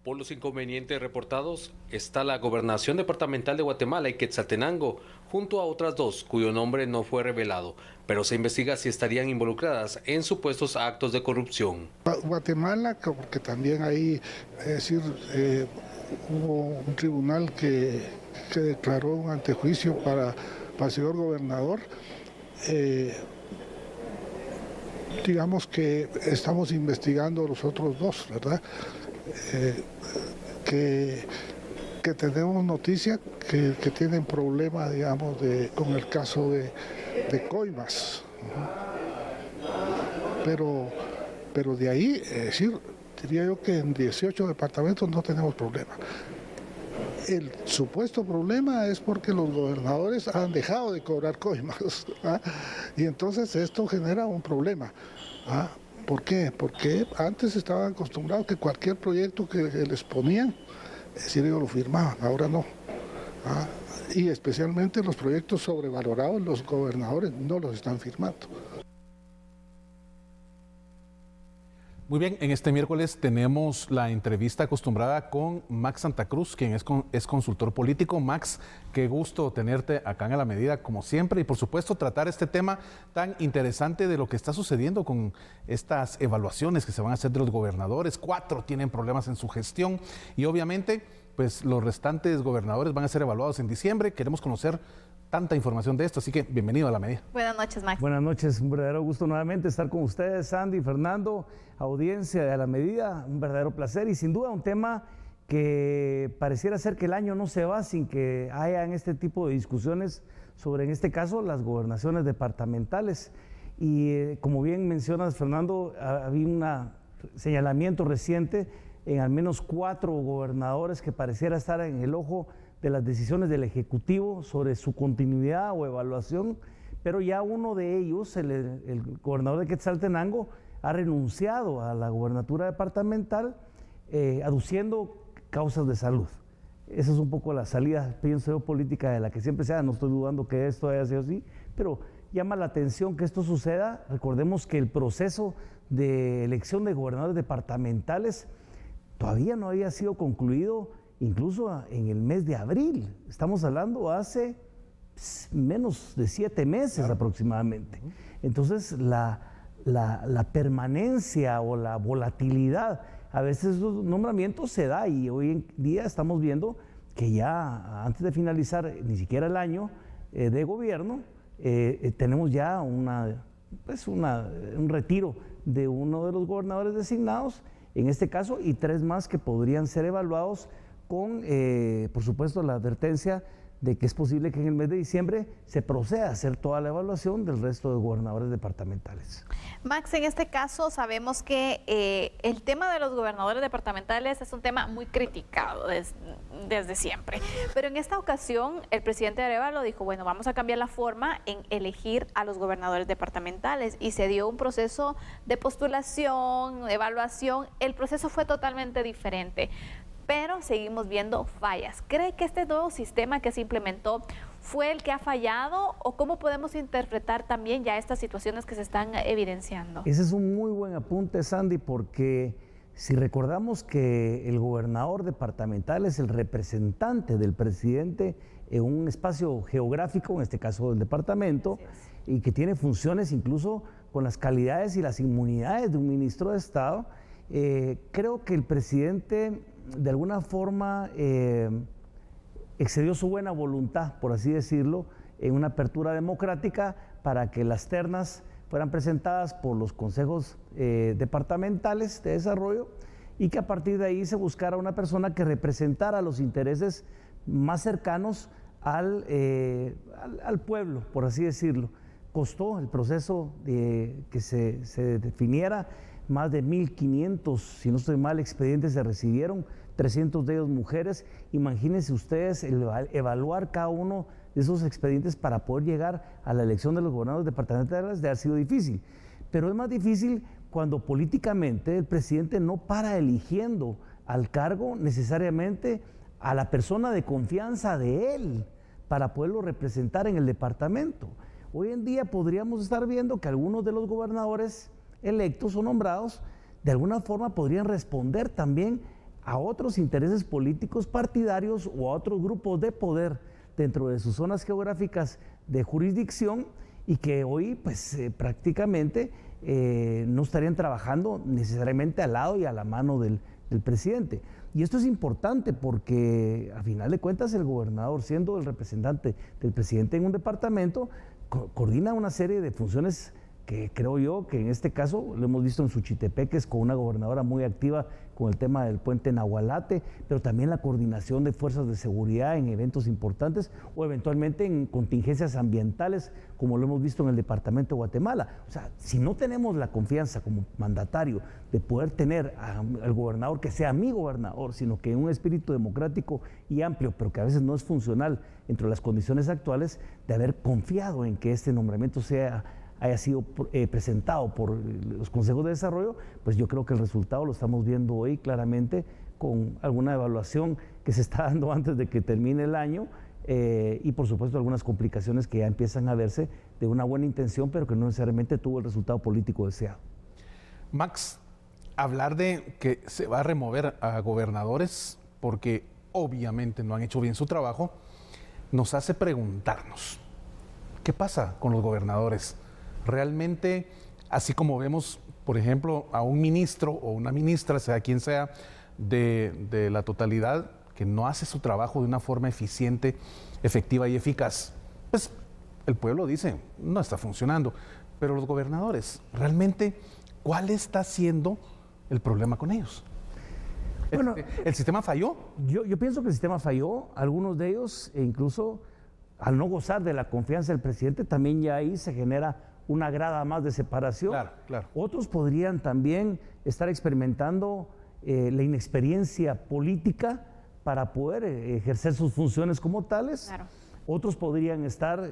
Por los inconvenientes reportados está la Gobernación Departamental de Guatemala y Quetzaltenango, junto a otras dos cuyo nombre no fue revelado, pero se investiga si estarían involucradas en supuestos actos de corrupción. Guatemala, porque también ahí, hubo un tribunal que declaró un antejuicio para el señor gobernador. Digamos que estamos investigando los otros dos, ¿verdad? Que tenemos noticia que tienen problemas, digamos, con el caso de coimas. Pero de ahí, diría yo que en 18 departamentos no tenemos problema. El supuesto problema es porque los gobernadores han dejado de cobrar coimas, ¿ah? Y entonces esto genera un problema, ¿ah? ¿Por qué? Porque antes estaban acostumbrados que cualquier proyecto que les ponían, ellos lo firmaban, ahora no, ¿ah? Y especialmente los proyectos sobrevalorados, los gobernadores no los están firmando. Muy bien, en este miércoles tenemos la entrevista acostumbrada con Max Santa Cruz, quien es consultor político. Max, qué gusto tenerte acá en A la Medida, como siempre, y por supuesto tratar este tema tan interesante de lo que está sucediendo con estas evaluaciones que se van a hacer de los gobernadores. 4 tienen problemas en su gestión y obviamente pues los restantes gobernadores van a ser evaluados en diciembre. Queremos conocer tanta información de esto, así que bienvenido a La Medida. Buenas noches, Max. Buenas noches, un verdadero gusto nuevamente estar con ustedes, Sandy, Fernando, audiencia de A la Medida, un verdadero placer y sin duda un tema que pareciera ser que el año no se va sin que hayan este tipo de discusiones sobre, en este caso, las gobernaciones departamentales. Y como bien mencionas, Fernando, había un señalamiento reciente en al menos 4 gobernadores que pareciera estar en el ojo de las decisiones del Ejecutivo sobre su continuidad o evaluación, pero ya uno de ellos, el gobernador de Quetzaltenango, ha renunciado a la gobernatura departamental aduciendo causas de salud. Esa es un poco la salida, pienso yo, política de la que siempre se da. No estoy dudando que esto haya sido así, pero llama la atención que esto suceda. Recordemos que el proceso de elección de gobernadores departamentales todavía no había sido concluido, incluso en el mes de abril. Estamos hablando hace menos de 7 meses aproximadamente. Entonces, la permanencia o la volatilidad, a veces esos nombramientos se da y hoy en día estamos viendo que ya antes de finalizar ni siquiera el año de gobierno, tenemos ya un retiro de uno de los gobernadores designados, en este caso, y 3 más que podrían ser evaluados con, por supuesto, la advertencia de que es posible que en el mes de diciembre se proceda a hacer toda la evaluación del resto de gobernadores departamentales. Max, en este caso sabemos que el tema de los gobernadores departamentales es un tema muy criticado desde siempre, pero en esta ocasión el presidente Arévalo dijo, bueno, vamos a cambiar la forma en elegir a los gobernadores departamentales y se dio un proceso de postulación, evaluación, el proceso fue totalmente diferente. Pero seguimos viendo fallas. ¿Cree que este nuevo sistema que se implementó fue el que ha fallado o cómo podemos interpretar también ya estas situaciones que se están evidenciando? Ese es un muy buen apunte, Sandy, porque si recordamos que el gobernador departamental es el representante del presidente en un espacio geográfico, en este caso del departamento, y que tiene funciones incluso con las calidades y las inmunidades de un ministro de Estado, creo que el presidente de alguna forma excedió su buena voluntad, por así decirlo, en una apertura democrática para que las ternas fueran presentadas por los consejos departamentales de desarrollo y que a partir de ahí se buscara una persona que representara los intereses más cercanos al pueblo, por así decirlo. Costó el proceso de que se definiera. Más de 1.500, si no estoy mal, expedientes se recibieron, 300 de ellos mujeres. Imagínense ustedes evaluar cada uno de esos expedientes para poder llegar a la elección de los gobernadores departamentales, de haber sido difícil. Pero es más difícil cuando políticamente el presidente no para eligiendo al cargo necesariamente a la persona de confianza de él para poderlo representar en el departamento. Hoy en día podríamos estar viendo que algunos de los gobernadores electos o nombrados, de alguna forma podrían responder también a otros intereses políticos partidarios o a otros grupos de poder dentro de sus zonas geográficas de jurisdicción y que hoy pues prácticamente no estarían trabajando necesariamente al lado y a la mano del presidente. Y esto es importante porque a final de cuentas el gobernador, siendo el representante del presidente en un departamento, coordina una serie de funciones que creo yo que en este caso lo hemos visto en Suchitepeques con una gobernadora muy activa con el tema del puente Nahualate, pero también la coordinación de fuerzas de seguridad en eventos importantes o eventualmente en contingencias ambientales, como lo hemos visto en el departamento de Guatemala. O sea, si no tenemos la confianza como mandatario de poder tener al gobernador que sea mi gobernador, sino que en un espíritu democrático y amplio, pero que a veces no es funcional entre las condiciones actuales, de haber confiado en que este nombramiento haya sido presentado por los consejos de desarrollo, pues yo creo que el resultado lo estamos viendo hoy claramente con alguna evaluación que se está dando antes de que termine el año y por supuesto algunas complicaciones que ya empiezan a verse de una buena intención, pero que no necesariamente tuvo el resultado político deseado. Max, hablar de que se va a remover a gobernadores porque obviamente no han hecho bien su trabajo, nos hace preguntarnos, ¿qué pasa con los gobernadores? Realmente, así como vemos, por ejemplo, a un ministro o una ministra, sea quien sea, de la totalidad, que no hace su trabajo de una forma eficiente, efectiva y eficaz, pues el pueblo dice, no está funcionando. Pero los gobernadores, realmente, ¿cuál está siendo el problema con ellos? Bueno, ¿El sistema falló? Yo pienso que el sistema falló, algunos de ellos, e incluso al no gozar de la confianza del presidente, también ya ahí se genera una grada más de separación. Claro, claro. Otros podrían también estar experimentando la inexperiencia política para poder ejercer sus funciones como tales. Claro. Otros podrían estar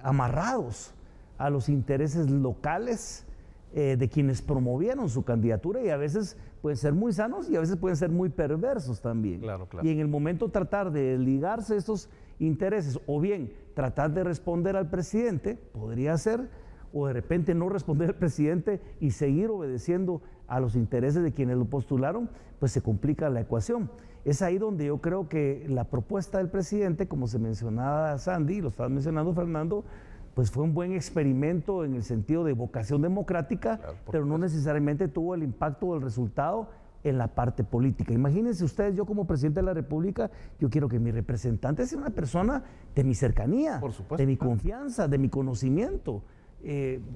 amarrados a los intereses locales de quienes promovieron su candidatura y a veces pueden ser muy sanos y a veces pueden ser muy perversos también. Claro, claro. Y en el momento tratar de ligarse estos intereses o bien tratar de responder al presidente, podría ser, o de repente no responder al presidente y seguir obedeciendo a los intereses de quienes lo postularon, pues se complica la ecuación. Es ahí donde yo creo que la propuesta del presidente, como se mencionaba Sandy, lo estaba mencionando Fernando, pues fue un buen experimento en el sentido de vocación democrática, claro, pero no necesariamente tuvo el impacto o el resultado en la parte política. Imagínense ustedes, yo como presidente de la República, yo quiero que mi representante sea una persona de mi cercanía, por supuesto, de mi confianza, de mi conocimiento.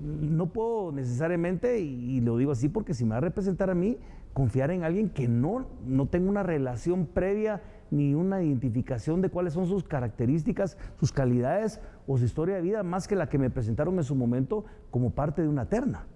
No puedo necesariamente, y lo digo así porque si me va a representar a mí, confiar en alguien que no tenga una relación previa ni una identificación de cuáles son sus características, sus calidades o su historia de vida, más que la que me presentaron en su momento como parte de una terna.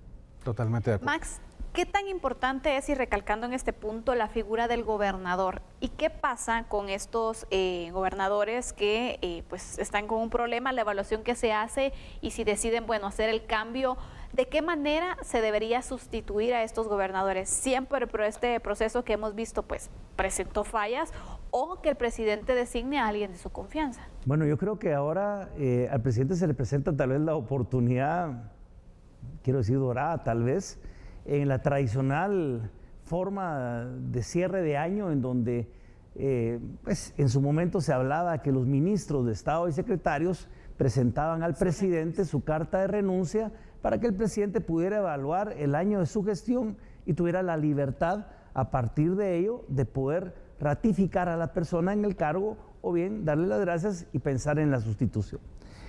Totalmente de acuerdo. Max, ¿qué tan importante es, y recalcando en este punto, la figura del gobernador? ¿Y qué pasa con estos gobernadores que pues están con un problema, la evaluación que se hace y si deciden, bueno, hacer el cambio? ¿De qué manera se debería sustituir a estos gobernadores? Siempre por este proceso que hemos visto, pues, presentó fallas o que el presidente designe a alguien de su confianza. Bueno, yo creo que ahora al presidente se le presenta tal vez la oportunidad, quiero decir dorada tal vez, en la tradicional forma de cierre de año en donde pues en su momento se hablaba que los ministros de Estado y secretarios presentaban al presidente su carta de renuncia para que el presidente pudiera evaluar el año de su gestión y tuviera la libertad a partir de ello de poder ratificar a la persona en el cargo o bien darle las gracias y pensar en la sustitución.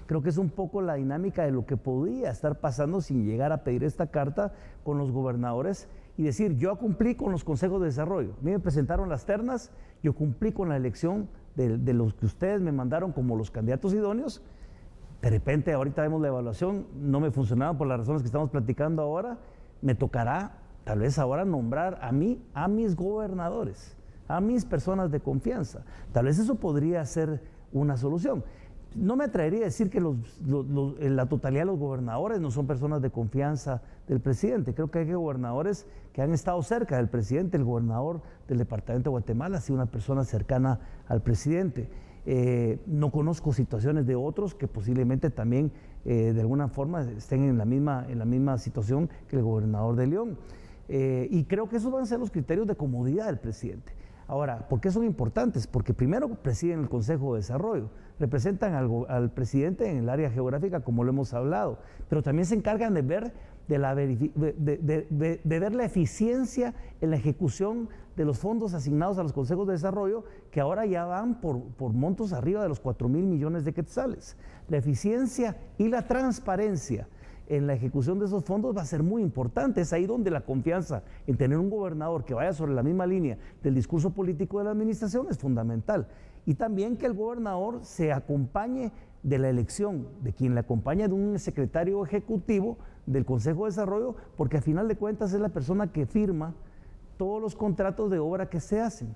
Creo que es un poco la dinámica de lo que podría estar pasando sin llegar a pedir esta carta con los gobernadores y decir, yo cumplí con los consejos de desarrollo, a mí me presentaron las ternas, yo cumplí con la elección de los que ustedes me mandaron como los candidatos idóneos, de repente ahorita vemos la evaluación, no me funcionaba por las razones que estamos platicando ahora, me tocará tal vez ahora nombrar a mí, a mis gobernadores, a mis personas de confianza, tal vez eso podría ser una solución. No me atrevería a decir que la totalidad de los gobernadores no son personas de confianza del presidente. Creo que hay gobernadores que han estado cerca del presidente. El gobernador del departamento de Guatemala ha sido una persona cercana al presidente. No conozco situaciones de otros que posiblemente también de alguna forma estén en la misma situación que el gobernador de León. Y creo que esos van a ser los criterios de comodidad del presidente. Ahora, ¿por qué son importantes? Porque primero presiden el Consejo de Desarrollo, representan al presidente en el área geográfica, como lo hemos hablado, pero también se encargan de ver, de ver la eficiencia en la ejecución de los fondos asignados a los consejos de desarrollo, que ahora ya van por montos arriba de los 4.000 millones de quetzales. La eficiencia y la transparencia en la ejecución de esos fondos va a ser muy importante. Es ahí donde la confianza en tener un gobernador que vaya sobre la misma línea del discurso político de la administración es fundamental. Y también que el gobernador se acompañe de la elección, de quien le acompaña, de un secretario ejecutivo del Consejo de Desarrollo, porque a final de cuentas es la persona que firma todos los contratos de obra que se hacen.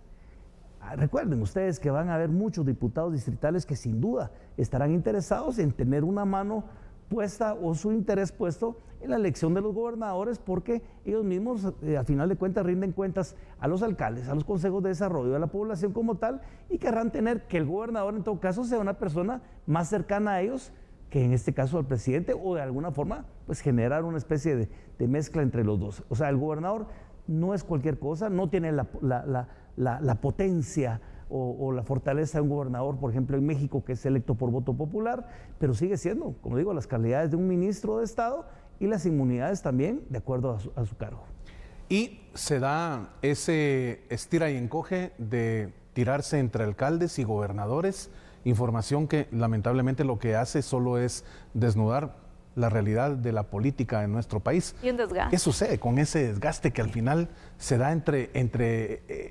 Recuerden ustedes que van a haber muchos diputados distritales que sin duda estarán interesados en tener una mano puesta o su interés puesto en la elección de los gobernadores, porque ellos mismos a final de cuentas rinden cuentas a los alcaldes, a los consejos de desarrollo, a la población como tal, y querrán tener que el gobernador en todo caso sea una persona más cercana a ellos, que en este caso al presidente, o de alguna forma pues generar una especie de mezcla entre los dos. O sea, el gobernador no es cualquier cosa, no tiene la potencia o la fortaleza de un gobernador, por ejemplo, en México, que es electo por voto popular, pero sigue siendo, como digo, las calidades de un ministro de Estado y las inmunidades también de acuerdo a su cargo. Y se da ese estira y encoge de tirarse entre alcaldes y gobernadores, información que lamentablemente lo que hace solo es desnudar la realidad de la política en nuestro país. Y un desgaste. ¿Qué sucede con ese desgaste que al final se da entre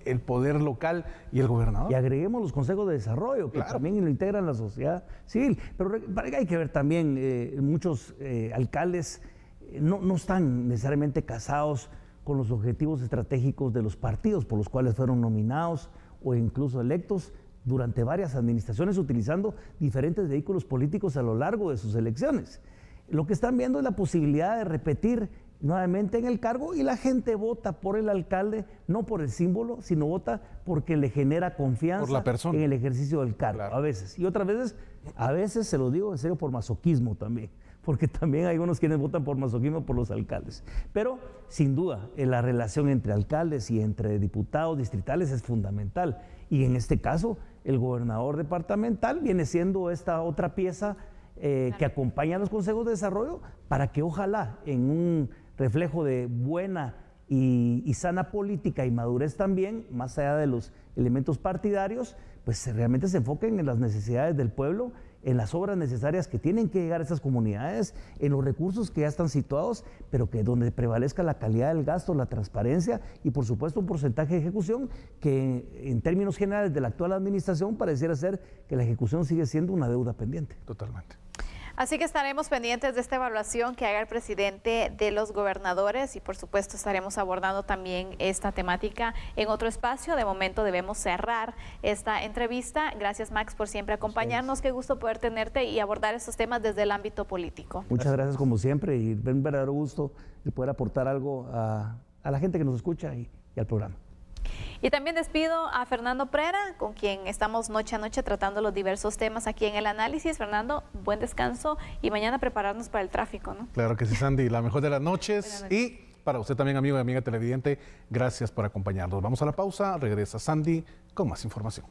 el poder local y el gobernador? Y agreguemos los consejos de desarrollo, que también lo integran la sociedad civil. Pero hay que ver también, muchos alcaldes no están necesariamente casados con los objetivos estratégicos de los partidos por los cuales fueron nominados o incluso electos durante varias administraciones, utilizando diferentes vehículos políticos a lo largo de sus elecciones. Lo que están viendo es la posibilidad de repetir nuevamente en el cargo, y la gente vota por el alcalde, no por el símbolo, sino vota porque le genera confianza por la persona, en el ejercicio del cargo, claro. A veces. Y otras veces, a veces, se lo digo en serio, por masoquismo también, porque también hay unos quienes votan por masoquismo por los alcaldes. Pero, sin duda, la relación entre alcaldes y entre diputados distritales es fundamental. Y en este caso, el gobernador departamental viene siendo esta otra pieza que acompaña a los consejos de desarrollo, para que ojalá en un reflejo de buena y sana política y madurez también, más allá de los elementos partidarios, pues realmente se enfoquen en las necesidades del pueblo, en las obras necesarias que tienen que llegar a esas comunidades, en los recursos que ya están situados, pero que donde prevalezca la calidad del gasto, la transparencia y por supuesto un porcentaje de ejecución que en términos generales de la actual administración pareciera ser que la ejecución sigue siendo una deuda pendiente. Totalmente. Así que estaremos pendientes de esta evaluación que haga el presidente de los gobernadores y por supuesto estaremos abordando también esta temática en otro espacio. De momento debemos cerrar esta entrevista. Gracias, Max, por siempre acompañarnos. Qué gusto poder tenerte y abordar estos temas desde el ámbito político. Muchas gracias como siempre, y un verdadero gusto el poder aportar algo a la gente que nos escucha y al programa. Y también despido a Fernando Prera, con quien estamos noche a noche tratando los diversos temas aquí en el análisis. Fernando, buen descanso y mañana prepararnos para el tráfico, ¿no? Claro que sí, Sandy. La mejor de las noches. Y para usted también, amigo y amiga televidente, gracias por acompañarnos. Vamos a la pausa. Regresa Sandy con más información.